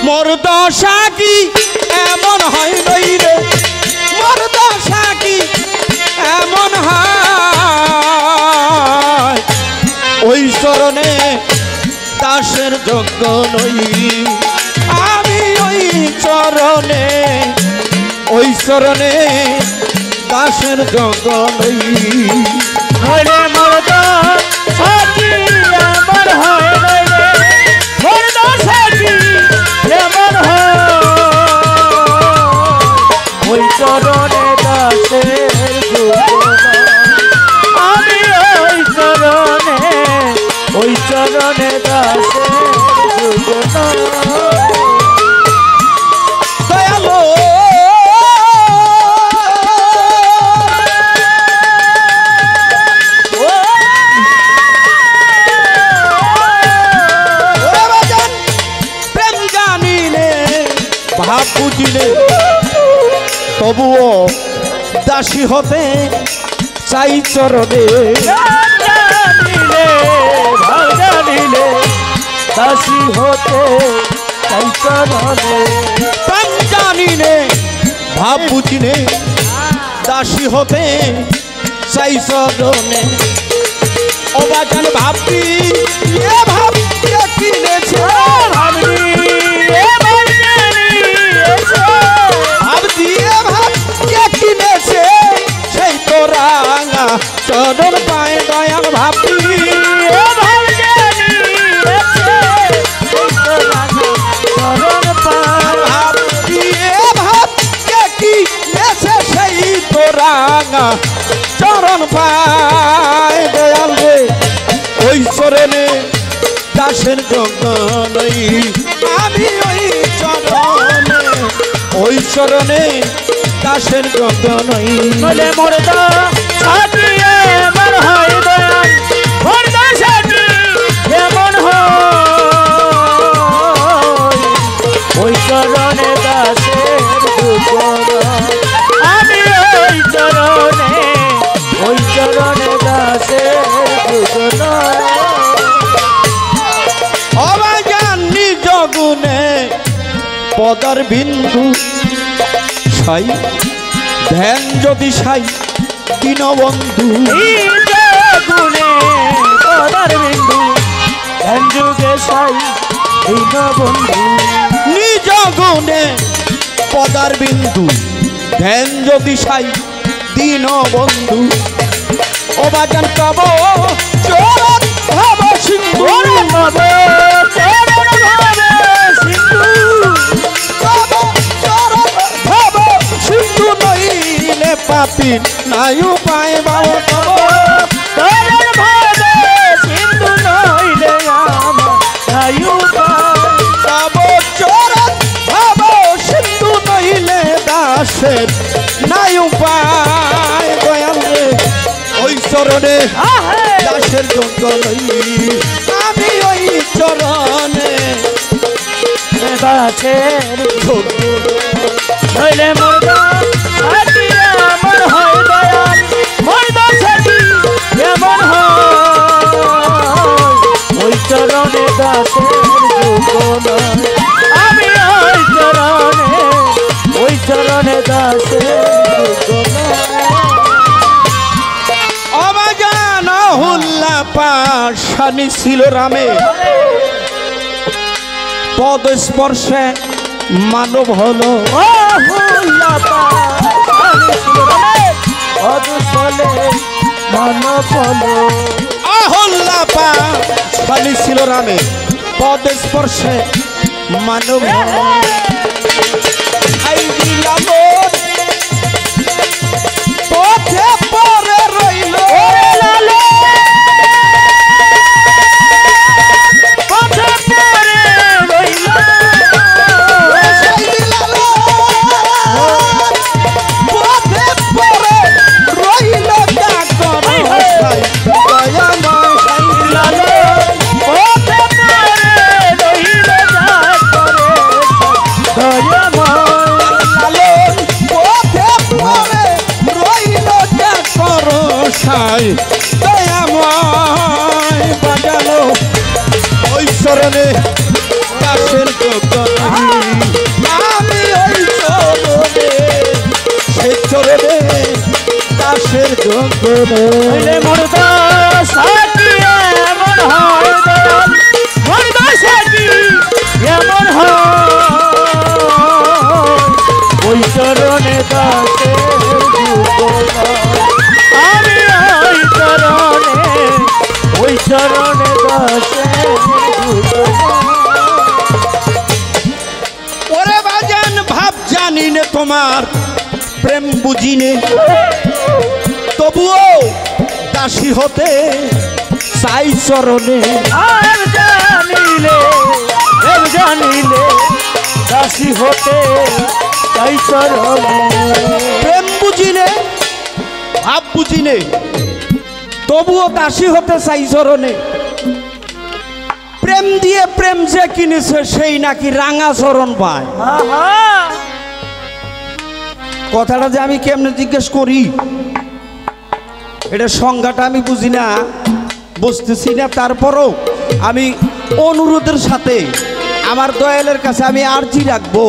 মোর দশা কি এমন হয় নই রে, মোর দশা কি এমন হয়, ওই চরণে দাসের যোগ্য নই আমি, ওই চরণে দাসের যোগ্য নই। হইলে মোর দশা কি এমন হয় নই রে, মোর দশা কি এমন হয়, ওই চরণে দাসের যোগ্য নই আমি, ওই চরণে দাসের যোগ্য নই। দয়ালো প্রেম জানিলে ভাব বুঝিলে তবুও দাসী হতে চাই চরণে, জানিলে ভাব জানিলে দাসী হতে চাই চরণে, প্রেম জানিলে ভাব বুঝিলে দাসী হতে চাই চরণে। অবাজান ভাবি এ ভাব কে কিনেছে, ভাবনি এ ভাব দিয়ে ভাব কে কিনেছে, সেই তো রাঙা চরণ পায় দয়াল ভাবি চরণ পায়, ভাব দিয়ে ভাব কে কিনেছে, সেই তো রাঙা চরণ পায় দয়াল রে, ওই চরণে দাসের যোগ্য নই আমি, ওই চরণে দাসের যোগ্য নই। বলে মোর দশা কি এমন হয় দয়াল, মোর দশা কি এমন হয়, ওই চরণে দাসের যোগ্য নই আমি, ওই চরণে দাসের যোগ্য নই। অবাজান নিজ গুণে পদার বিন্দু সাই, ধ্যান যদি সাই দীনবন্ধু, গুণে পদার বিন্দু ধ্যান যুগে সাই দীনবন্ধু, নিজ গুণে পদার বিন্দু ধ্যান যদি সাই দীনবন্ধু। অবাজান তব চরণ ভাব সিন্ধু, তব চরণ ভাব সিন্ধু নইলে পাপি নাই উপায় বাবা, সিন্ধু নইলে আমার তব চরণ ভাব সিন্ধু নইলে দাসের নাই উপায় দয়াল রে, ওই চরণে দাসের যোগ্য নই আমি, ওই চরণে দাসের যোগ্য নইলে মোর দশা কি এমন হয় দয়াল, মোর দশা কি এমন হয়, ওই চরণে দাসের যোগ্য নই আমি, ওই চরণে দাসের যোগ্য নই। অবাজান হুল্লা পাশানি ছিল রামে, পদ স্পর্শে মানব হলো, আহল্লা পাশানি ছিল রামে, পদ স্পর্শে মানব হলো। আই দিলাম পথে পরে রইল, পথে পরে রইল, পথে পরে রইল কাকর হাসাই দয়াময় সাইলাল, পথে পরে রইল কাকর দয়াময়, পথে পরে রইল কাকর হাসাই দয়াময় বাজালো, ওই চরণে দাসের যোগ্য নই। দাসের যোগ্য হইলে মোর দাসাটি এমন হয় দয়াল মোর দাসাটি এমন হয় ওই চরণে দাসের যুগল আমি ওই চরণে দাসের যুগল ওরে বাজান ভাব জানি নে তোমার প্রেম বুঝি নে তবুও দাসী হতে চাই চরণে আর জানিলে দাসী হতে চাই চরণে প্রেম বুঝি নে ভাব বুঝি নে তবুও দাসী হতে চাই চরণে প্রেম দিয়ে প্রেম যে কিনেছে সেই নাকি রাঙা চরণ পায় কথাটা যে আমি কেমনে জিজ্ঞেস করি এটা সংজ্ঞাটা আমি বুঝি না বুঝতেছি না তারপরও আমি অনুরোধের সাথে আমার দয়ালের কাছে আমি আর্জি রাখবো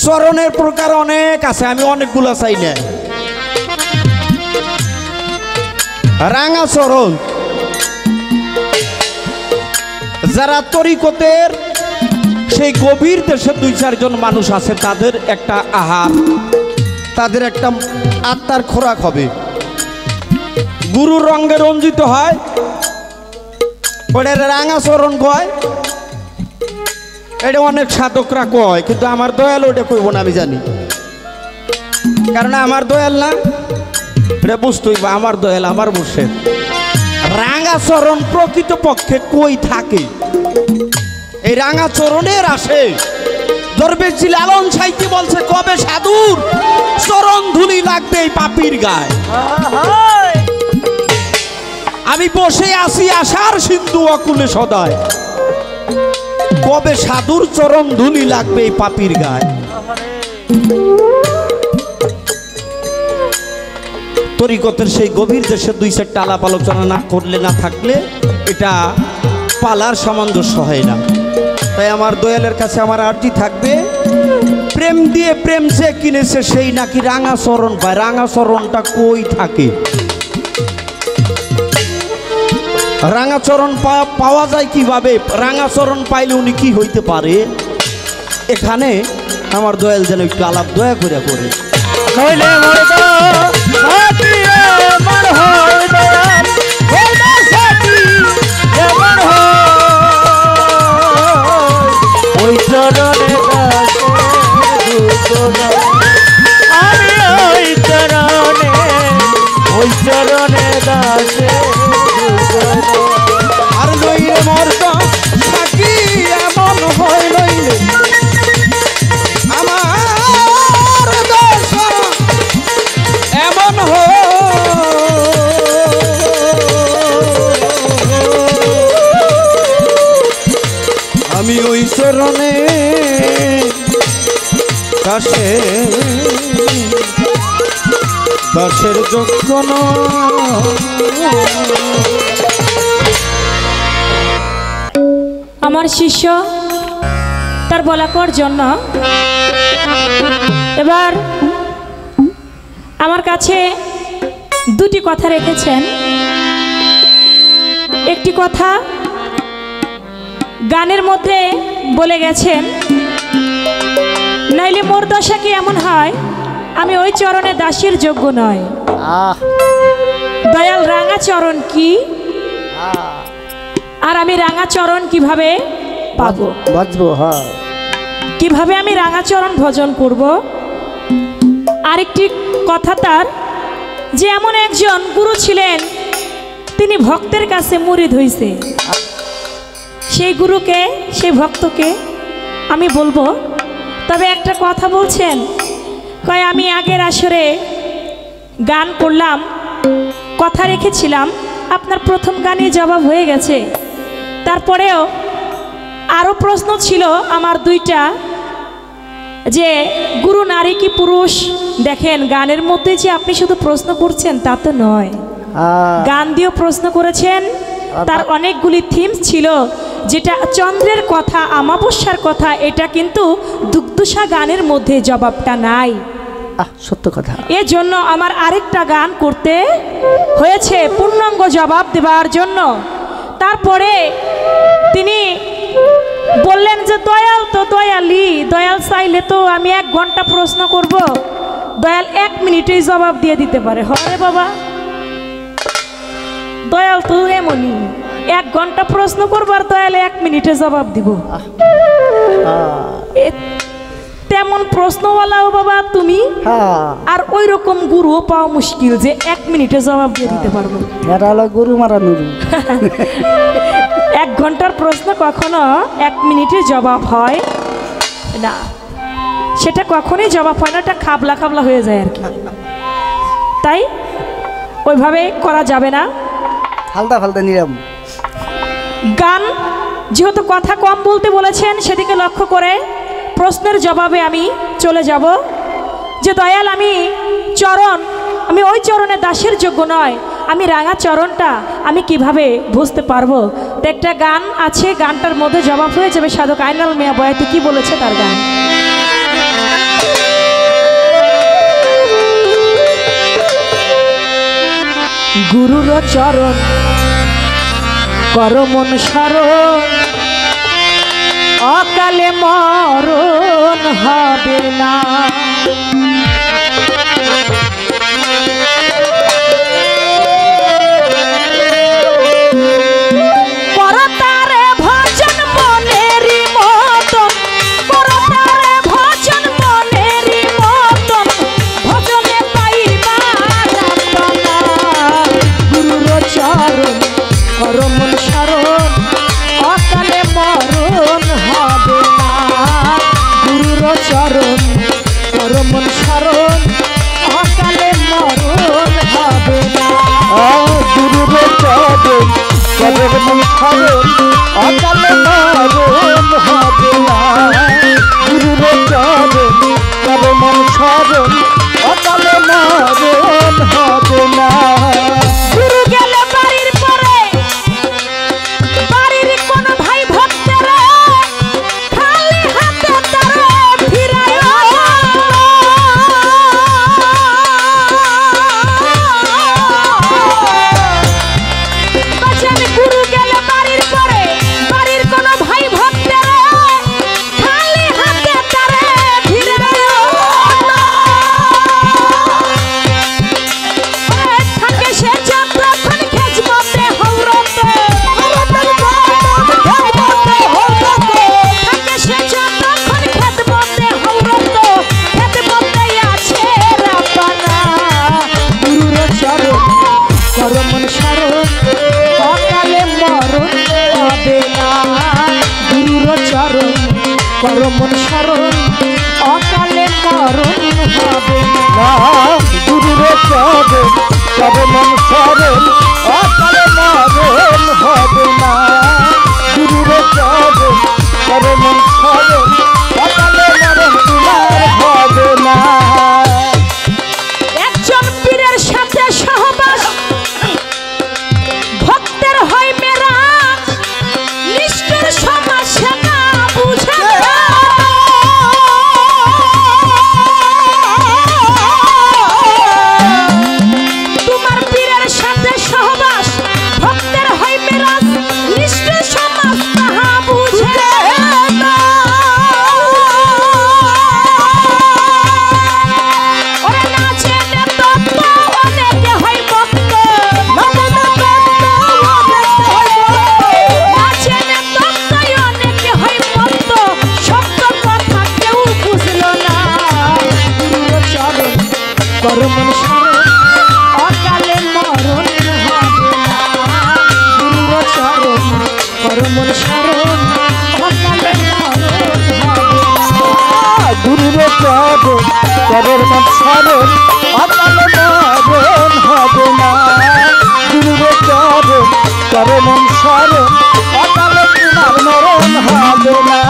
চরণের প্রকার অনেক আছে আমি অনেকগুলো চাই না রাঙা চরণ যারা তরিকতের সেই গভীর দেশে 2-4 জন মানুষ আছে তাদের একটা আহার তাদের একটা আত্মার খোরাক হবে গুরুর রঙে রঞ্জিত হয় ওটা রাঙা চরণ কয় এটা অনেক সাধকরা কয় কিন্তু আমার দয়াল ওটা কইব না আমি জানি কারণ আমার দয়াল না এটা বুঝতেই বা আমার দয়াল আমার বসে রাঙা চরণ প্রকৃত পক্ষে কই থাকে এই রাঙা চরণের আসে দরবেশ জি লালন সাইতি বলছে কবে সাধুর চরণ ধুলি লাগবে এই পাপির গায়ে আমি বসে আছি আশার সিন্ধু অকুলে সদায় কবে সাধুর চরণ ধুলি লাগবে এই পাপির গায়ে তরিকতের সেই গভীর দেশে 2-4টা আলাপ আলোচনা না করলে না থাকলে এটা পালার সামঞ্জস্য হয় না তাই আমার দয়ালের কাছে আমার আর্জি থাকবে প্রেম দিয়ে প্রেম যে কিনেছে সেই নাকি রাঙা চরণ পায় রাঙা চরণটা কই থাকে রাঙা চরণ পাওয়া যায় কিভাবে রাঙা চরণ পাইলে উনি কি হইতে পারে এখানে আমার দয়াল যেন একটু আলাপ দয়া করে করে নইলে মোর দাসাটি এমন হয় দয়াল মোর দাসাটি এমন হয় ওই চরণে দাসের যুগল আমি ওই চরণে দাসের যুগল আর নইলে মোর দাসাটি এমন হয় নইলে আমার দশা এমন হয় আমি ওই চরণে দাসের যোগ্য আমার শিষ্য তার বলাকর জন্য এবার আমার কাছে 2টি কথা রেখেছেন একটি কথা গানের মধ্যে বলে গেছেন নাইলে মোর দশা কি এমন হয় আমি ওই চরণে দাসীর যোগ্য নয় দয়াল রাঙা চরণ কি আর আমি রাঙা চরণ কিভাবে পাবো বাজবো হ্যাঁ কিভাবে আমি রাঙা চরণ ভজন করব আরেকটি কথা তার যে এমন একজন গুরু ছিলেন তিনি ভক্তের কাছে মুরিদ হইছে সেই গুরুকে সেই ভক্তকে আমি বলবো তবে একটা কথা বলছেন কয় আমি আগের আসরে গান করলাম কথা রেখেছিলাম আপনার প্রথম গানে জবাব হয়ে গেছে তারপরেও আরও প্রশ্ন ছিল আমার 2টা যে গুরু নারী কি পুরুষ দেখেন গানের মধ্যে যে আপনি শুধু প্রশ্ন করছেন তা তো নয় গান দিয়েও প্রশ্ন করেছেন তার অনেকগুলি থিমস ছিল যেটা চন্দ্রের কথা অমাবস্যার কথা এটা কিন্তু দুগ্ধসা গানের মধ্যে জবাবটা নাই সত্য কথা। এজন্য আমার আরেকটা গান করতে হয়েছে পূর্ণাঙ্গ জবাব দেবার জন্য। তারপরে তিনি বললেন যে দয়াল তো দয়ালি, দয়াল চাইলে তো আমি 1 ঘন্টা প্রশ্ন করব, দয়াল 1 মিনিটেই জবাব দিয়ে দিতে পারে। হরে বাবা, দয়াল তো এমনই, 1 ঘন্টা প্রশ্ন করবার দয়াল 1 মিনিটে জবাব দিব। তেমন প্রশ্নওয়ালাও বাবা তুমি, আর ওই রকম গুরুও পাওয়া মুশকিল যে 1 মিনিটে জবাব দিয়ে দিতে পারবো। গরু মারা নুরু। 1 ঘন্টার প্রশ্ন কখনো 1 মিনিটে জবাব হয় না, সেটা কখনোই জবাব হয় না, এটা খাবলা খাবলা হয়ে যায় আর কি। তাই ওইভাবে করা যাবে না, হালদা ফালদা নিরাম গান। যেহেতু কথা কম বলতে বলেছেন, সেদিকে লক্ষ্য করে প্রশ্নের জবাবে আমি চলে যাব। যে দয়াল আমি ওই চরণে দাসের যোগ্য নয়, আমি রাঙা চরণটা আমি কিভাবে বুঝতে পারবো? তো একটা গান আছে, গানটার মধ্যে জবাব হয়ে যাবে। সাধক আইনাল মিয়া বয়াতি কি বলেছে তার গান। গুরুর চরণ কর মন সারণ, অকালে মরণ হবে না। করতারে ভজন মনেরই মতন, করতারে ভজন মনেরই মতন, ভজনে পাইবা রতনা। গুরুর চরণ কর মন সারণ, অকালে মরণ হবে না। গুরুর চরণ কর মন সারণ, অকালে মরণ হবে না। গুরুর চরণ কর মন সারণ, অকালে মরণ হবে না। গুরুর চরণ কর মন সারণ, অকালে মরণ হবে না। গুরু গেলে বাড়ির পরে, বাড়ির কোন ভাই ভক্তেরা খালি হাতে তারা ফিরায়। বাঁচেন গুরু গেলে বাড়ির পরে, বাড়ির কোন ভাই ভক্তেরা খালি হাতে তারা ফিরায়। থাকে সে যতক্ষণ খেজমতে হৌরতে, থাকে সে যতক্ষণ খেজমতে হৌরত, খেজমতে আছে রাপানা। গুরুর চরণ কর মন সারণ, অকালে মরণ হবে না। গুরুর চরণ কর মন সারণ, অকালে মরণ হবে না। গুরুর চরণ কর মন সারণ, অকালে মরণ হবে না। গুরুর চরণ কর মন সারণ, অকালে মরণ তোমার হবে না। একজন পীরের সাথে সহবাস ভক্তের হয় মেরাজ, নিষ্ঠুর সমাজ সে না বুঝে। তোমার পীরের সাথে সহবাস ভক্তের হয় মেরাজ, নিষ্ঠুর সমাজ তাহা বুঝে না। ওরে না জেনে তত্ত্ব অনেকে হয় ভক্ত, না জেনে তত্ত্ব অনেকে হয় ভক্ত, সত্য কথা কেউ বুঝলো না। গুরুর চরণ কর মন সারণ, অকালে মরণ হবে না। গুরুর চরণ কর মন সারণ, অকালে মরণ হবে না। গুরুর চরণ কর মন সারণ, অকালে মরণ হবে না। গুরুর চরণ কর মন সারণ, অকালে তোমার মরণ হবে না।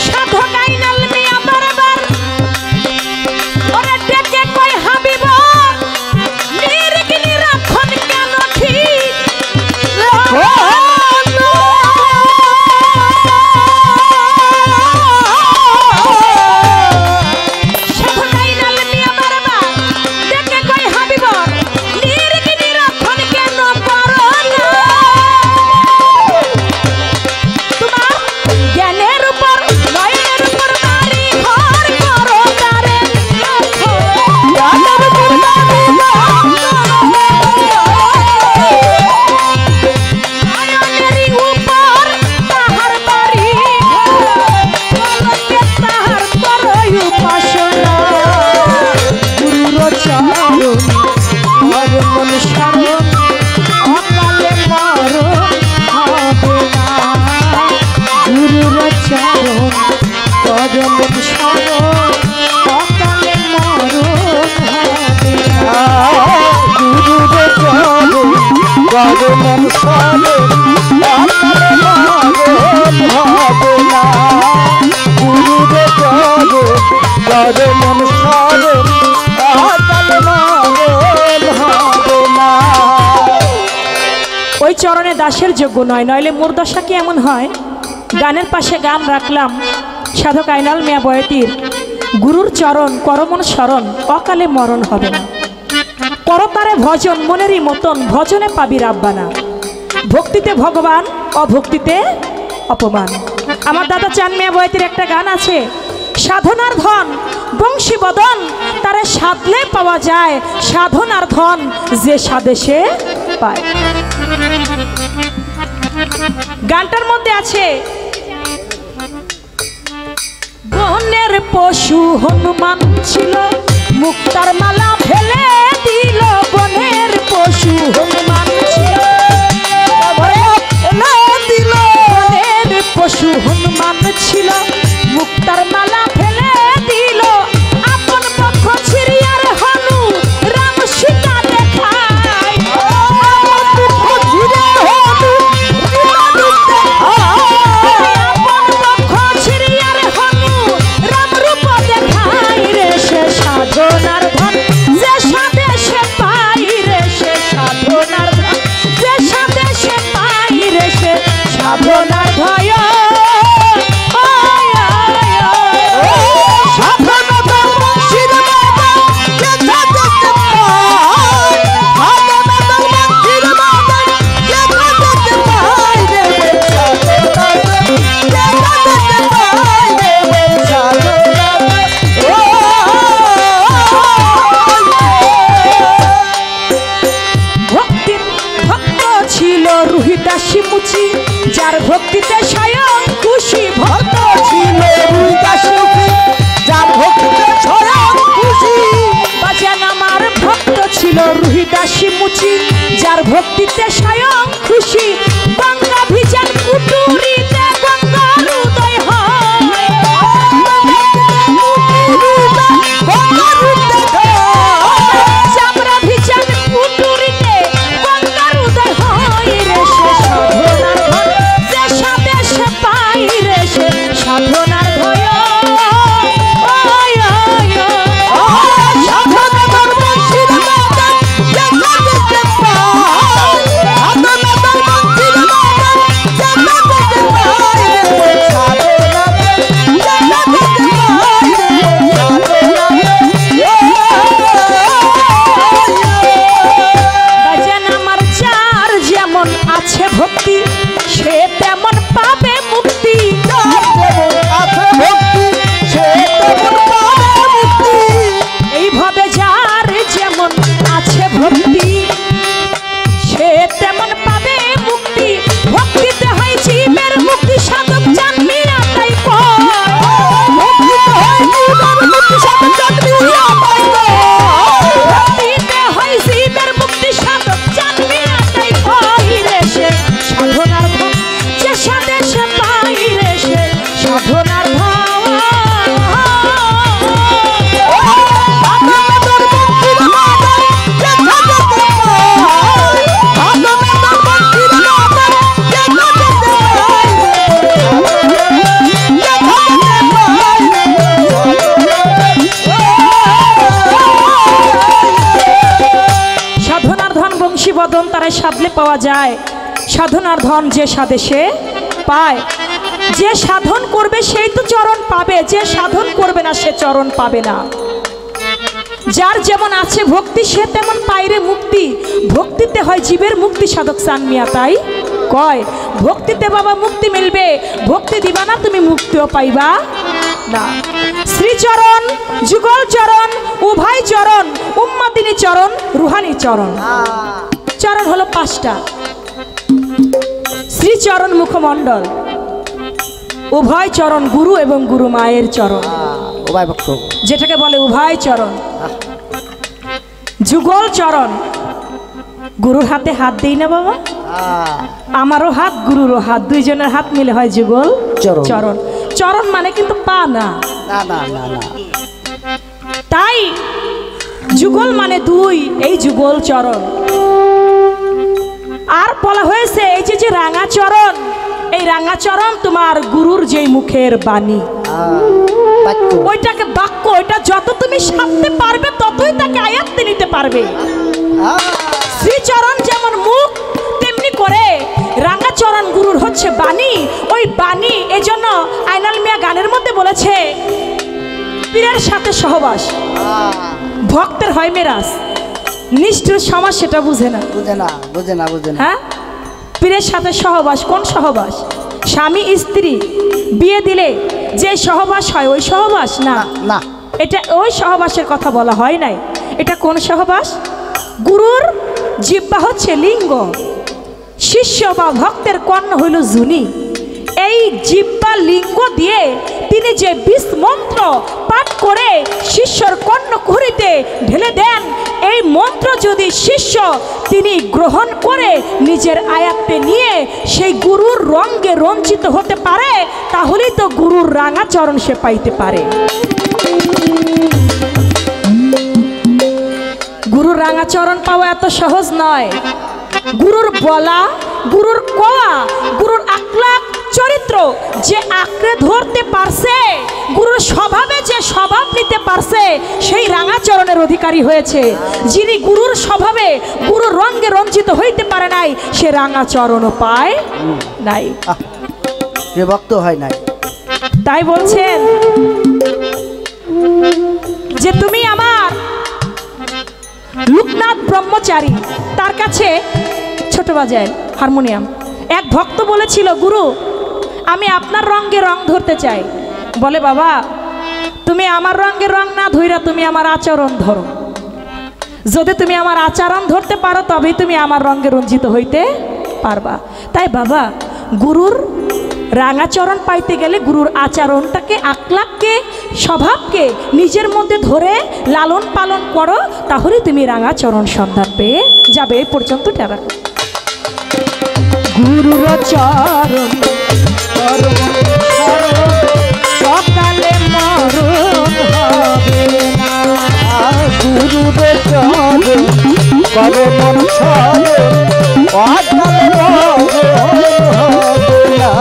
সাধক আইনাল মিয়া বারবার ওরে ডেকে কই হাবিব, নির্বিঘ্নে রাখুন কেন ঠিক। দাসের যোগ্য নয়, নইলে মোর দশা কি এমন হয়। গানের পাশে গান রাখলাম সাধক আইনাল মিয়া বয়তির, গুরুর চরণ করমন স্মরণ, অকালে মরণ হবে না। করতারে ভজন মনেরই মতন, ভজনে পাবি রাব্বানা। ভক্তিতে ভগবান, অভক্তিতে অপমান। আমার দাদা চান মিয়া বয়তির একটা গান আছে, সাধনার ধন বংশী বদন, তারে সাধলে পাওয়া যায়, সাধনার ধন যে সাদেশে পায়। গানটার মধ্যে আছে, বনের পশু হনুমান ছিল, মুক্তার মালা ফেলে দিল। বনের পশু হনুমান ছিল, বনের পশু হনুমান ছিল, মুক্তার মালা ফেলে দিল। আপন পক্ষ ছিড়িয়ার হনু রাম সীতা দেখায়, আপন পক্ষ ছিড়িয়ার হনু রাম রূপ দেখায় রে। সে সাধনার ধন যে সাদেশে পাই রে, সে সাধনার ধন যে সাদেশে পাই রে, সে সাধনার ভয়। মুচি যার ভক্তিতে স্বয়ং খুশি, ভক্ত ছিল যার ভক্তিতে স্বয়ং খুশি। বাজান আমার ভক্ত ছিল রুহিদাসী মুচি, যার ভক্তিতে স্বয়ং খুশি। গঙ্গা ভিজান কুটুরিতে গঙ্গার উদয় হয়, চামড়া ভিজান কুটুরিতে গঙ্গার উদয় হয় রে। সে সাধনার ধন যে সাদেশে পাই রে, সে সাধনার ভয়। ভক্তি সে তেমন পাবে মুক্তি, এইভাবে যার যেমন আছে ভক্তি সে তেমন পাবে মুক্তি। ভক্তিতে হয় জীবের মুক্তি, সাধক জানবি না তাই ভক্তিতে হয় জীবের মুক্তি, সাধক জানবি না তাই রে। সে সাধনার ধন যে সাদেশে পাই রে, সে সাধনার বদন তারা সাধলে পাওয়া যায়। সাধনার ধন যে সাদেশে পায়, যে সাধন করবে সেই তো চরণ পাবে, যে সাধন করবে না সে চরণ পাবে না। যার যেমন আছে ভক্তি সে তেমন পাইরে মুক্তি। ভক্তিতে হয় জীবের মুক্তি, সাধক চান মিয়া তাই কয়। ভক্তিতে বাবা মুক্তি মিলবে, ভক্তি দিবা না তুমি মুক্তিও পাইবা না। শ্রীচরণ যুগল চরণ উভয় চরণ, উম্মাদিনী চরণ রুহানি চরণ। চরণ হলো পাঁচটা, শ্রীচরণ মুখমণ্ডল, উভয় চরণ গুরু এবং গুরু মায়ের চরণ, যেটাকে বলে উভয় চরণ। যুগল চরণ, গুরুর হাতে হাত দেই না বাবা, আমারও হাত গুরুরও হাত, দুইজনের হাত মিলে হয় যুগল চরণ। চরণ মানে কিন্তু পা না, তাই যুগল মানে দুই, এই যুগল চরণ। আর বলা হয়েছে এই যে রাঙা চরণ, এই রাঙা চরণ তোমার গুরুর যেই মুখের বাণী, ওইটাকে বাক্য, ওইটা যত তুমি সাধতে পারবে ততই তাকে আয়ত্তে নিতে পারবে। শ্রীচরণ যেমন মুখ তেমনি করে রাঙাচরণ গুরুর হচ্ছে বাণী, ওই বাণী এজন্য আইনাল মিয়া গানের মধ্যে বলেছে পীরের সাথে সহবাস ভক্তের হয় মেরাজ। নিষ্ঠুর সমাজ সেটা বুঝে না, বুঝে না, বুঝে না, বুঝে না। হ্যাঁ, পীরের সাথে সহবাস কোন সহবাস? স্বামী স্ত্রী বিয়ে দিলে যে সহবাস হয় ওই সহবাস না, না, এটা ওই সহবাসের কথা বলা হয় নাই। এটা কোন সহবাস? গুরুর জিহ্বা হচ্ছে লিঙ্গ, শিষ্য বা ভক্তের কর্ণ হইল জুনি। এই জিহ্বা লিঙ্গ দিয়ে তিনি যে বিষ মন্ত্র পাঠ করে শিষ্যর কর্ণকুহরীতে ঢেলে দেন, এই মন্ত্র যদি শিষ্য তিনি গ্রহণ করে নিজের আয়ত্তে নিয়ে সেই গুরুর রঙে রঞ্জিত হতে পারে, তাহলেই তো গুরুর রাঙাচরণ সে পাইতে পারে। গুরুর রাঙাচরণ পাওয়া এত সহজ নয়। গুরুর বলা, গুরুর কোয়া, গুরুর আকলাক চরিত্র যে আঁকড়ে ধরতে পারছে, গুরুর স্বভাবে যে স্বভাব নিতে পারছে, সেই রাঙাচরণের অধিকারী হয়েছে। যিনি গুরুর স্বভাবে গুরুর রঙে রঞ্জিত হইতে পারে নাই, সে রাঙাচরণও পায় নাই, যে ভক্ত হয় নাই। তাই বলছেন যে তুমি আমার লোকনাথ ব্রহ্মচারী, তার কাছে ছোট বাজায় হারমোনিয়াম। এক ভক্ত বলেছিল, গুরু আমি আপনার রঙে রং ধরতে চাই। বলে, বাবা তুমি আমার রঙে রং না ধইরা তুমি আমার আচরণ ধরো। যদি তুমি আমার আচরণ ধরতে পারো তবেই তুমি আমার রঙে রঞ্জিত হইতে পারবা। তাই বাবা, গুরুর রাঙাচরণ পাইতে গেলে গুরুর আচরণটাকে, আকলাককে, স্বভাবকে নিজের মধ্যে ধরে লালন পালন করো, তাহলে তুমি রাঙাচরণ সন্ধান পেয়ে যাবে। এই পর্যন্ত টেরা গুরুর চরণ সকালে মরণ হবে না, গুরুদের চরণ করো মন সরণ, অকালে মরণ হবে না।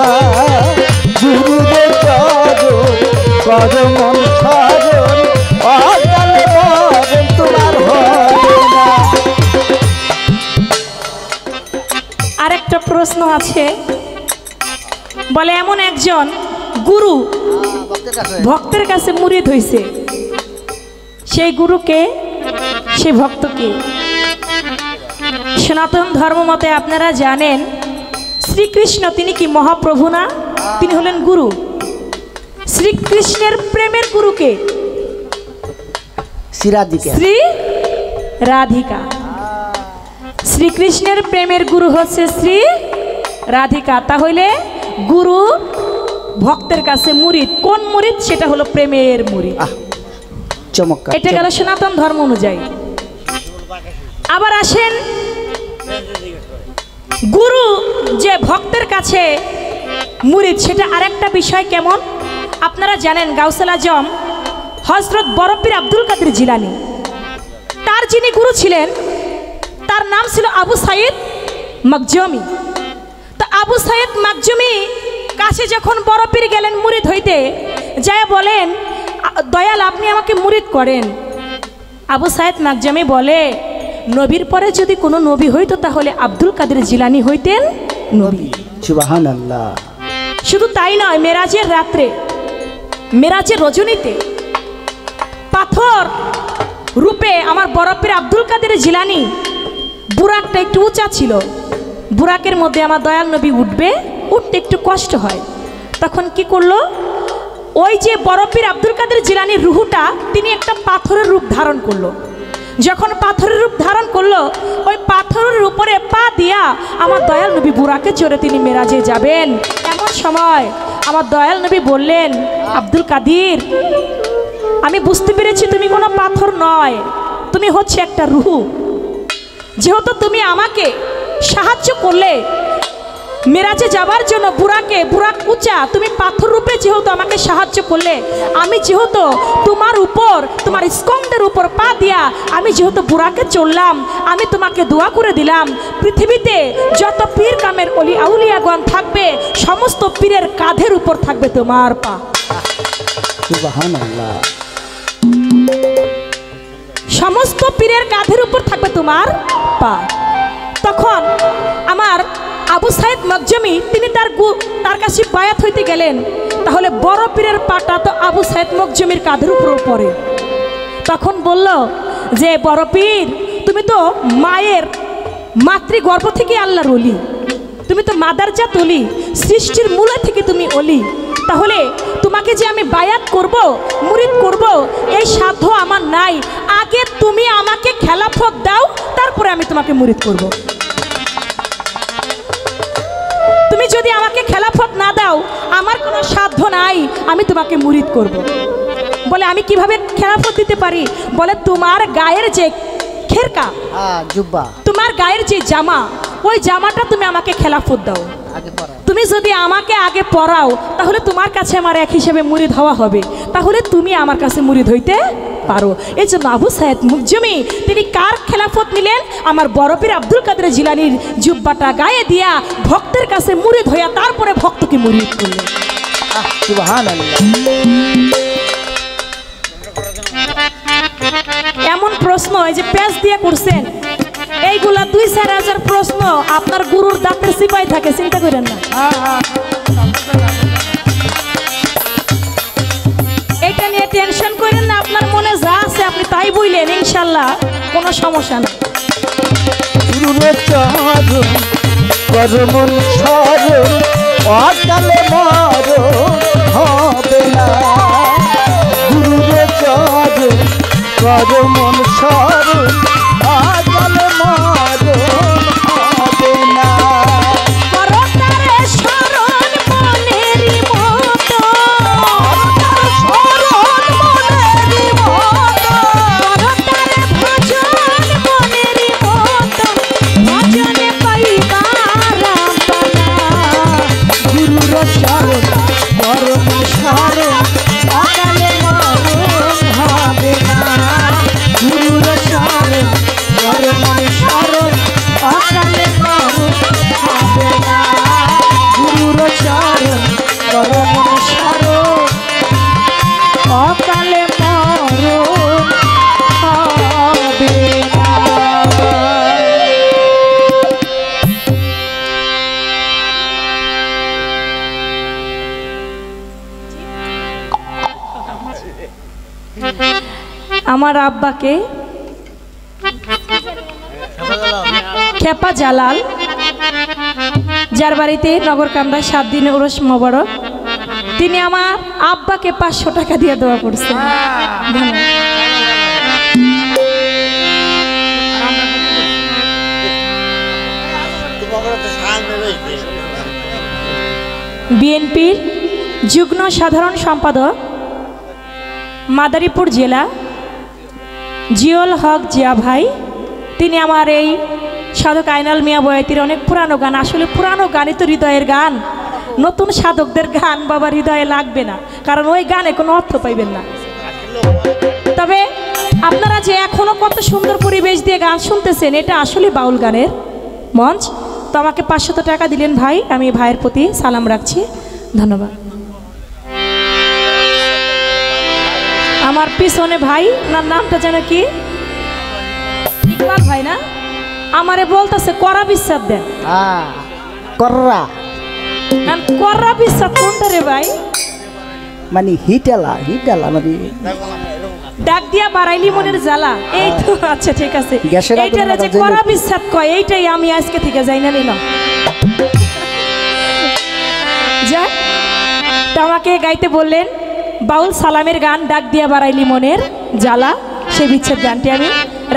গুরুদের চরণ করো মন সরণ, অকালে মরণ তোমার হবে না। আরেকটা প্রশ্ন আছে, বলে এমন একজন গুরু ভক্তের কাছে মুরিদ হইছে, সেই গুরুকে, সেই ভক্তকে? সনাতন ধর্ম মতে আপনারা জানেন শ্রীকৃষ্ণ তিনি কি মহাপ্রভু না? তিনি হলেন গুরু। শ্রীকৃষ্ণের প্রেমের গুরুকে? শ্রী রাধিকা। শ্রীকৃষ্ণের প্রেমের গুরু হচ্ছে শ্রী রাধিকা। তাহলে গুরু ভক্তের কাছে মুরিদ। কোন মুরিদ? সেটা হলো প্রেমের মুরিদ। চমৎকার। এটা গেল সনাতন ধর্ম অনুযায়ী। আবার আসেন, গুরু যে ভক্তের কাছে মুরিদ, সেটা আরেকটা বিষয় কেমন? আপনারা জানেন গাউসুল আজম হযরত বড়পীর আব্দুল কাদের জিলানী, তার যিনি গুরু ছিলেন তার নাম ছিল আবু সাইদ মাকজুমি। তো আবু সাইদ মাকজুমি কাছে যখন বড়পীর গেলেন মুরিদ হইতে, যায় বলেন, দয়াল আপনি আমাকে মুরিদ করেন। আবু সাইদ মাকজুমি বলে, নবীর পরে যদি কোনো নবী হইতো তাহলে আব্দুল কাদের জিলানী হইতেন নবী। সুবহানাল্লাহ। শুধু তাই নয়, মেরাজের রাত্রে, মেরাজের রজনীতে পাথর রূপে আমার বড়পীর আব্দুল কাদের জিলানী, বুরাকটা একটু উঁচা ছিল, বুরাকের মধ্যে আমার দয়াল নবী উঠবে, উঠতে একটু কষ্ট হয়। তখন কি করলো, ওই যে বড়পীর আব্দুল কাদের জিলানীর রুহুটা তিনি একটা পাথরের রূপ ধারণ করলো। যখন পাথরের রূপ ধারণ করলো, ওই পাথরের উপরে পা দিয়া আমার দয়াল নবী বুরাকে চড়ে তিনি মেরাজে যাবেন। এমন সময় আমার দয়াল নবী বললেন, আব্দুল কাদির আমি বুঝতে পেরেছি তুমি কোনো পাথর নয়, তুমি হচ্ছে একটা রুহু। যেহেতু তুমি আমাকে সাহায্য করলে মেরাজে যাবার জন্য, বুরাক উঁচা, তুমি পাথর রূপে যেহেতু আমাকে সাহায্য করলে, আমি যেহেতু তোমার উপর, তোমার স্কন্ধের উপর পা দিয়া আমি যেহেতু বুরাকে চললাম, আমি তোমাকে দোয়া করে দিলাম, পৃথিবীতে যত পীর কামের অলি আউলিয়াগণ থাকবে, সমস্ত পীরের কাঁধের উপর থাকবে তোমার পা। সুবহানাল্লাহ। সমস্ত পীরের কাঁধের উপর থাকবে তোমার পা। তখন আমার আবু সাইদ মখজুমি তিনি তার কাছে বায়াত হইতে গেলেন, তাহলে বড় পীরের পাটা তো আবু সাইদ মখজুমির কাঁধের উপর পড়ে। তখন বলল যে বড় পীর, তুমি তো মায়ের মাতৃগর্ভ থেকে আল্লাহর ওলি, তুমি তো মাদারজাত ওলি, সৃষ্টির মূলে থেকে তুমি ওলি, তাহলে তোমাকে যে আমি বায়াত করব, মুরিদ করব, এই সাধ্য আমার নাই। আগে তুমি আমাকে খেলাফত দাও, তারপরে আমি তোমাকে মুরিদ করব। তুমি যদি আমাকে খেলাফত না দাও, আমার কোনো সাধ্য নাই, আমি তোমাকে মুরিদ করব। বলে আমি কিভাবে খেলাফত দিতে পারি? বলে তোমার গায়ের যে খেরকা, জুব্বা, তোমার গায়ের যে জামা, ওই জামাটা তুমি আমাকে খেলাফত দাও। তুমি যদি আমাকে আগে পড়াও, তাহলে তোমার কাছে আমার এক হিসেবে মুরিদ হওয়া হবে, তাহলে তুমি আমার কাছে মুরিদ হইতে পারো। এই জন্য আবু সাইদ মখজুমি তিনি কার খেলাফত নিলেন? আমার বড় পীর আব্দুল কাদের জিলানীর জুব্বাটা গায়ে দিয়া ভক্তের কাছে মুরিদ হইয়া তারপরে ভক্তকে মুরিদ করলেন। সুবহানাল্লাহ। এমন প্রশ্ন এই যে পেজ দিয়ে করছেন, এইগুলা 2-4 প্রশ্ন আপনার গুরুর দাঁতের সিপাই থাকে, চিন্তা করেন না। এটা নিয়ে টেনশন করেন না, আপনার মনে যা আছে আপনি তাই বললেন, ইনশাল্লাহ কোনো সমস্যা নেই। গুরুরে চরণ করমন সরণ অকালে মরণ হবে না। গুরুরে চরণ করমন সরণ অকালে মরণ হবে না। করতারে শরণ মনেরই মতো, শরণ মনেরই মতো, করতারে ভজন মনেরই মতো, ভজনে পাইবা রামপানা। গুরুর চরণ করমন সরণ অকালে মরণ হবে না। গুরুর চরণ করমন সরণ অকালে মরণ হবে না। গুরুর চরণ করমন সরণ অকালে মরণ হবে না। আমার আব্বাকে খেপা জালাল, যার বাড়িতে নগরকান্দায় 7 দিনে ওরস মোবারক, তিনি আমার আব্বাকে 500 টাকা দিয়ে দোয়া করছেন। বিএনপির যুগ্ম সাধারণ সম্পাদক মাদারীপুর জেলা জিয়ল হক জিয়া ভাই, তিনি আমার এই সাধক আইনাল মিয়া বয়াতির অনেক পুরানো গান, আসলে পুরানো গানই তো হৃদয়ের গান, নতুন সাধকদের গান বাবা হৃদয়ে লাগবে না, কারণ ওই গানে কোনো অর্থ পাইবেন না। তবে আপনারা যে এখনো কত সুন্দর পরিবেশ দিয়ে গান শুনতেছেন, এটা আসলে বাউল গানের মঞ্চ। তো আমাকে 500 টাকা দিলেন ভাই, আমি ভাইয়ের প্রতি সালাম রাখছি, ধন্যবাদ। আমার পিছনে ভাই, ওনার নামটা যেন কি, ইকবাল ভাই না, আমারে বলতেছে করা বিশ্বাস দেন। কররা করা বিশ্বাস কোনটা রে ভাই? মানে হিটালা হিটালা মানে ডাক দিয়া বাড়াইলি মনের জ্বালা, এই তো। আচ্ছা ঠিক আছে, এইটারে যে করা বিশ্বাস কয়, এইটাই আমি আজকে থেকে যাই না নিলাম। যাক, তো আমাকে গাইতে বললেন বাউল সালামের গান, ডাক দিয়া বাড়াইলি মনের জ্বালা, সেই বিচ্ছেদ গানটি আমি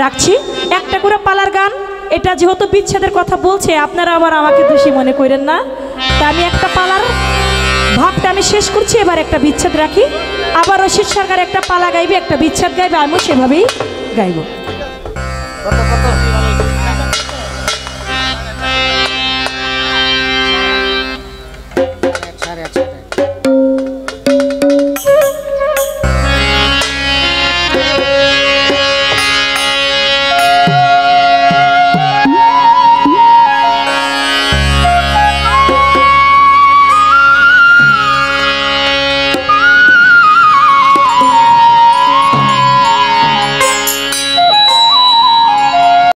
রাখছি। একটা করে পালার গান, এটা যেহেতু বিচ্ছেদের কথা বলছে, আপনারা আবার আমাকে দোষী মনে করেন না, তা আমি একটা পালার ভাবটা আমি শেষ করছি, এবার একটা বিচ্ছেদ রাখি। আবার রশিদ সরকার একটা পালা গাইবে, একটা বিচ্ছেদ গাইবে, আমিও সেভাবেই গাইব।